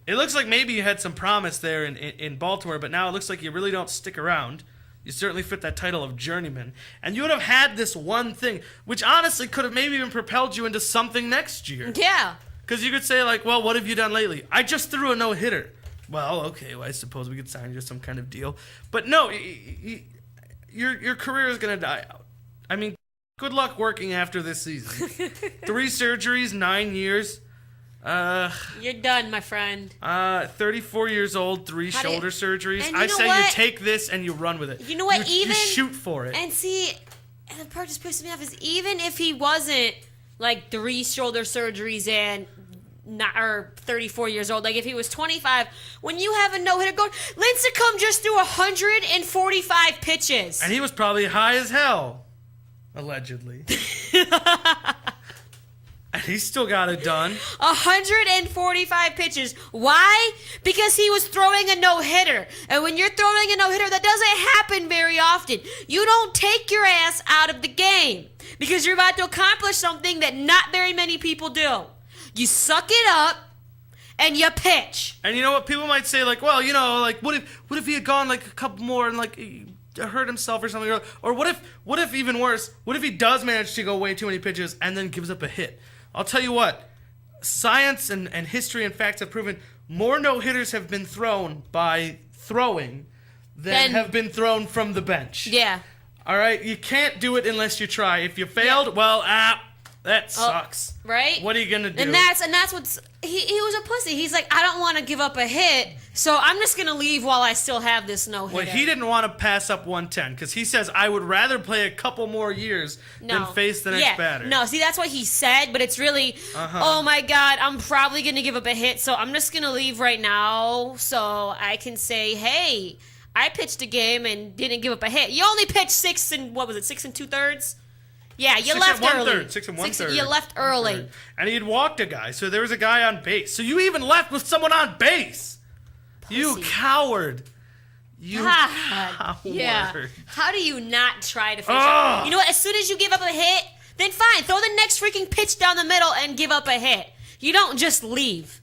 It looks like maybe you had some promise there in Baltimore, but now it looks like you really don't stick around. You certainly fit that title of journeyman. And you would have had this one thing, which honestly could have maybe even propelled you into something next year. Yeah. Because you could say, what have you done lately? I just threw a no-hitter. Well, okay, I suppose we could sign you to some kind of deal. But no, your career is going to die out. Good luck working after this season. 3 surgeries, 9 years. You're done, my friend. 34 years old, 3 shoulder surgeries. I say you take this and you run with it. You know what? You shoot for it. And see, the part that's pissing me off is even if he wasn't 3 shoulder surgeries and 34 years old, if he was 25, when you have a no-hitter going, Lincecum just threw 145 pitches. And he was probably high as hell, allegedly. he still got it done. 145 pitches. Why? Because he was throwing a no-hitter. And when you're throwing a no-hitter, that doesn't happen very often. You don't take your ass out of the game because you're about to accomplish something that not very many people do. You suck it up and you pitch. And you know what? People might say, like, well, you know, like, what if he had gone, like, a couple more and, like, hurt himself or something? Or what if even worse, what if he does manage to go way too many pitches and then gives up a hit? I'll tell you what, science and history and facts have proven more no-hitters have been thrown by throwing than have been thrown from the bench. Yeah. All right? You can't do it unless you try. If you failed, well, that sucks. Right? What are you going to do? And that's what's... He was a pussy. He's like, I don't want to give up a hit, so I'm just going to leave while I still have this no-hitter. Well, he didn't want to pass up 110 because he says, I would rather play a couple more years than face the next batter. No, see, that's what he said, but it's really, oh my God, I'm probably going to give up a hit, so I'm just going to leave right now so I can say, hey, I pitched a game and didn't give up a hit. You only pitched 6 and 2/3? Yeah, you left early. 6 and 1/3. You left early. And he had walked a guy, so there was a guy on base. So you even left with someone on base. Pussy. You coward. You coward. Yeah. How do you not try to finish it? You know what? As soon as you give up a hit, then fine. Throw the next freaking pitch down the middle and give up a hit. You don't just leave.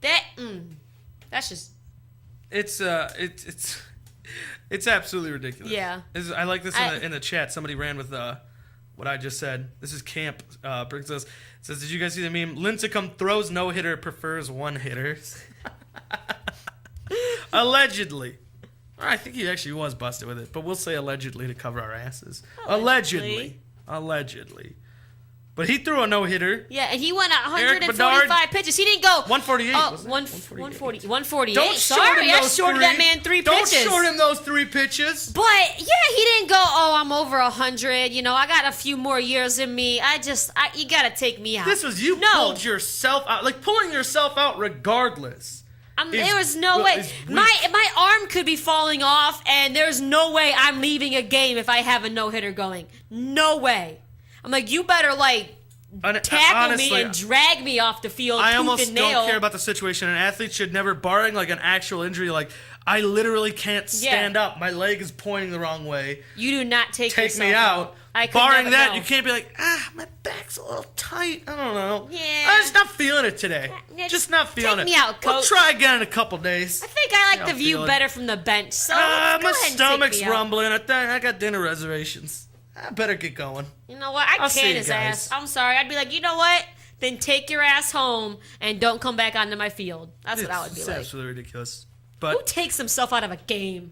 That's just... It's absolutely ridiculous. Yeah. I like this in the chat. Somebody ran with what I just said. This is Camp brings us. Says, did you guys see the meme? Lincecum throws no-hitter, prefers one-hitters. Allegedly. I think he actually was busted with it, but we'll say allegedly to cover our asses. Allegedly. But he threw a no-hitter. Yeah, and he went 145 pitches. He didn't go 148. Oh, 148. Don't Sorry, I shorted that man 3 pitches. Don't short him those 3 pitches. But yeah, he didn't go, oh, I'm over 100. You know, I got a few more years in me. You gotta take me out. This was pulled yourself out, like pulling yourself out regardless. There was no way. My arm could be falling off, and there's no way I'm leaving a game if I have a no-hitter going. No way. I'm like, you better, tackle me and drag me off the field. I almost don't care about the situation. An athlete should never, barring, an actual injury, I literally can't stand up. My leg is pointing the wrong way. You do not take me out. Barring that, you can't be like, my back's a little tight. I don't know. Yeah. I'm just not feeling it today. Just not feeling it. Take me out, coach. We'll try again in a couple days. I think I like the view better from the bench. So my stomach's rumbling. I got dinner reservations. I better get going. You know what? I'd can his ass. I'm sorry. I'd be like, you know what? Then take your ass home and don't come back onto my field. That's what I would be like. It's absolutely ridiculous. But who takes himself out of a game?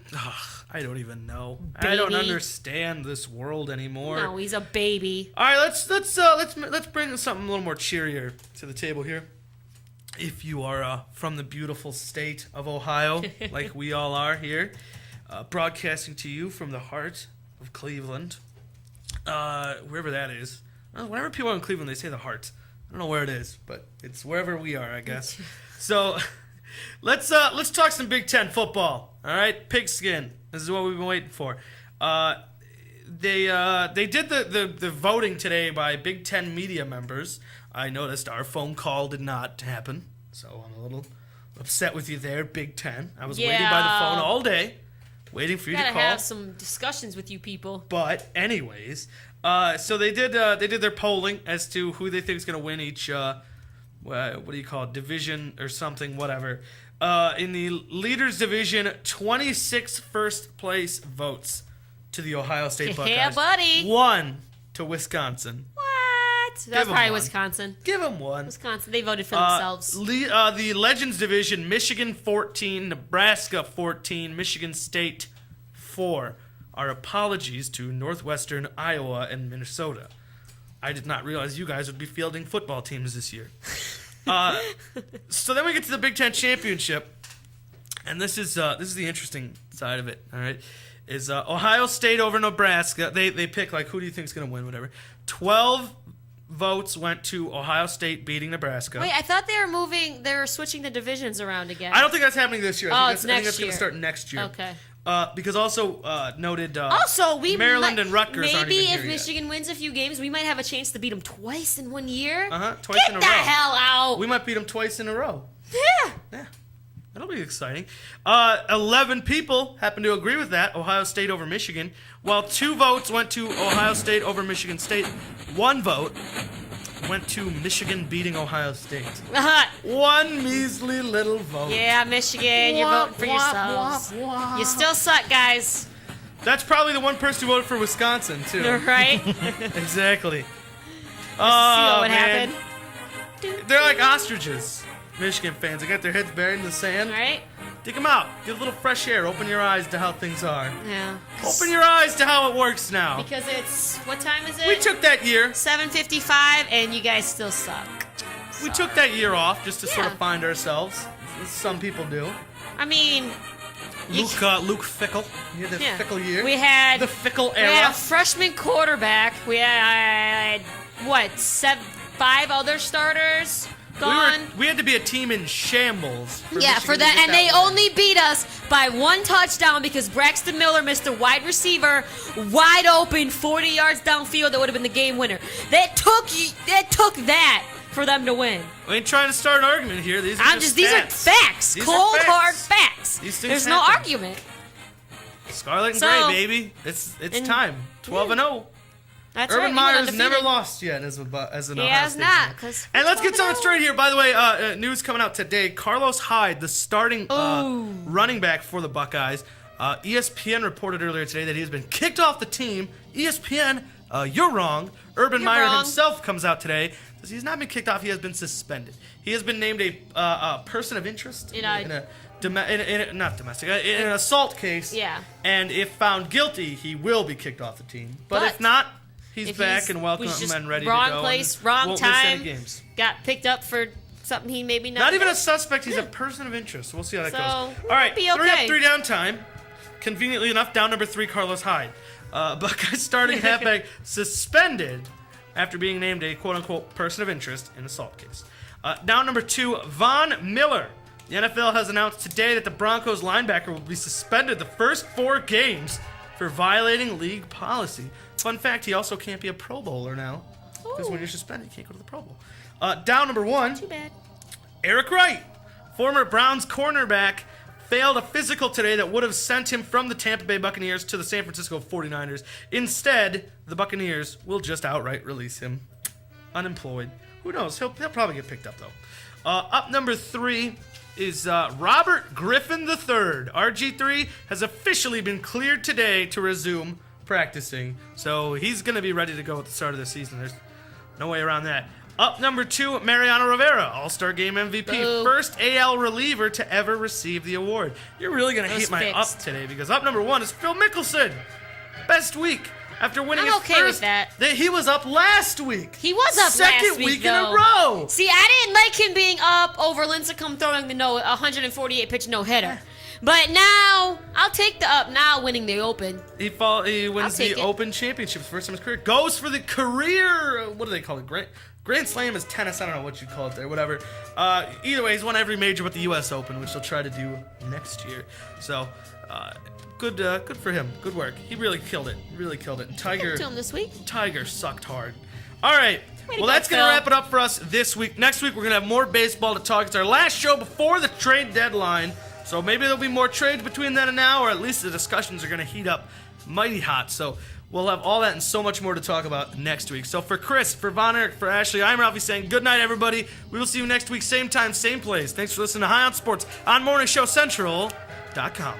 I don't even know. Baby. I don't understand this world anymore. No, he's a baby. All right, let's bring something a little more cheerier to the table here. If you are from the beautiful state of Ohio, like we all are here, broadcasting to you from the heart of Cleveland. Wherever that is. Whenever people are in Cleveland, they say the heart. I don't know where it is, but it's wherever we are, I guess. So let's talk some Big Ten football. All right, pigskin. This is what we've been waiting for. They did the voting today by Big Ten media members. I noticed our phone call did not happen, so I'm a little upset with you there, Big Ten. I was waiting by the phone all day. Waiting for you to call. Gotta have some discussions with you people. But anyways, so they did their polling as to who they think is going to win each what do you call it, division or something, whatever. In the leaders division, 26 first place votes to the Ohio State Buckeyes. Yeah, buddy. 1 to Wisconsin. What? That's probably Wisconsin. Give them 1. Wisconsin. They voted for themselves. The Legends division, Michigan 14, Nebraska 14, Michigan State 4. Our apologies to Northwestern, Iowa, and Minnesota. I did not realize you guys would be fielding football teams this year. So then we get to the Big Ten Championship, and this is the interesting side of it. All right, is Ohio State over Nebraska. They pick who do you think is going to win, whatever. 12 votes went to Ohio State beating Nebraska. Wait, I thought they were switching the divisions around again. I don't think that's happening this year. It's next year. I think that's going to start next year. Okay. because also noted. Also, Maryland and Rutgers aren't maybe even if here Michigan wins a few games, we might have a chance to beat them twice in 1 year. Twice Get in a the row. hell out. We might beat them twice in a row. Yeah. That'll be exciting. 11 people happen to agree with that. Ohio State over Michigan. While 2 votes went to Ohio State over Michigan State, 1 vote went to Michigan beating Ohio State. One measly little vote. Yeah, Michigan, you're voting for yourselves. You still suck, guys. That's probably the one person who voted for Wisconsin, too. Right? Exactly. See what happened? They're like ostriches, Michigan fans. They got their heads buried in the sand. Right? Dig them out. Get a little fresh air. Open your eyes to how things are. Yeah. Open your eyes to how it works now. Because it's, what time is it? We took that year. 7:55, and you guys still suck. We took that year off just to sort of find ourselves. As some people do. I mean, Luke Fickle. He had the fickle year. We had the fickle We had era. a freshman quarterback. We had what, 5 other starters gone. We had to be a team in shambles. For Yeah, Michigan for to that, get and they win. only beat us by 1 touchdown because Braxton Miller missed a wide receiver wide open 40 yards downfield that would have been the game winner. That took that for them to win. We ain't trying to start an argument here. These are These are facts. These are Cold, facts. hard facts. These things There's no happen. argument. Scarlet and So- Gray, baby. It's time. 12-0. That's Urban right. we went Meyer's undefeated. never lost yet as an He Ohio has State not. fan. 'Cause And let's get something 12-0. straight here. By the way, news coming out today. Carlos Hyde, the starting running back for the Buckeyes. ESPN reported earlier today that he has been kicked off the team. ESPN, you're wrong. Urban You're Meyer wrong. himself comes out today. Says he's not been kicked off. He has been suspended. He has been named a person of interest in an assault case. Yeah. And if found guilty, he will be kicked off the team. But if not, he's if back he's- and welcome was just and ready wrong to go. place, and wrong won't miss any time. games. Got picked up for something he maybe Not even a did. suspect. He's a person of interest. We'll see how that So, goes. All we'll right, be 3 up, okay. 3 down time. Conveniently enough, down number 3, Carlos Hyde. Buckeyes starting halfback suspended after being named a quote-unquote person of interest in assault case. Down number 2, Von Miller. The NFL has announced today that the Broncos linebacker will be suspended the first 4 games for violating league policy. Fun fact, he also can't be a Pro Bowler now. Because when you're suspended, you can't go to the Pro Bowl. Down number 1, Too bad. Eric Wright, former Browns cornerback, failed a physical today that would have sent him from the Tampa Bay Buccaneers to the San Francisco 49ers. Instead, the Buccaneers will just outright release him. Unemployed. Who knows? He'll probably get picked up, though. Up number 3 is Robert Griffin III. RG3 has officially been cleared today to resume practicing. So he's going to be ready to go at the start of the season. There's no way around that. Up number 2, Mariano Rivera, All-Star Game MVP. Boo. First AL reliever to ever receive the award. You're really going to hate my fixed. up today because up number 1 is Phil Mickelson. Best week. After winning I'm his okay with first, that. He was up last week. He was up Second last week, in a though. row. See, I didn't like him being up over Lincecum throwing the 148 pitch no hitter. But now I'll take the up now, winning the Open. He wins the take it. Open Championship, first time in his career. Goes for the career. What do they call it? Grand Slam is tennis. I don't know what you call it there. Whatever. Either way, he's won every major but the U.S. Open, which he'll try to do next year. So, good for him. Good work. He really killed it. Really killed it. And To him this week. Tiger sucked hard. All right. Way to Well, go, that's going to Phil. wrap it up for us this week. Next week, we're going to have more baseball to talk. It's our last show before the trade deadline. So maybe there'll be more trades between then and now, or at least the discussions are going to heat up mighty hot. So we'll have all that and so much more to talk about next week. So for Chris, for Von Erich, for Ashley, I'm Ralphie saying good night, everybody. We will see you next week, same time, same place. Thanks for listening to High on Sports on MorningShowCentral.com.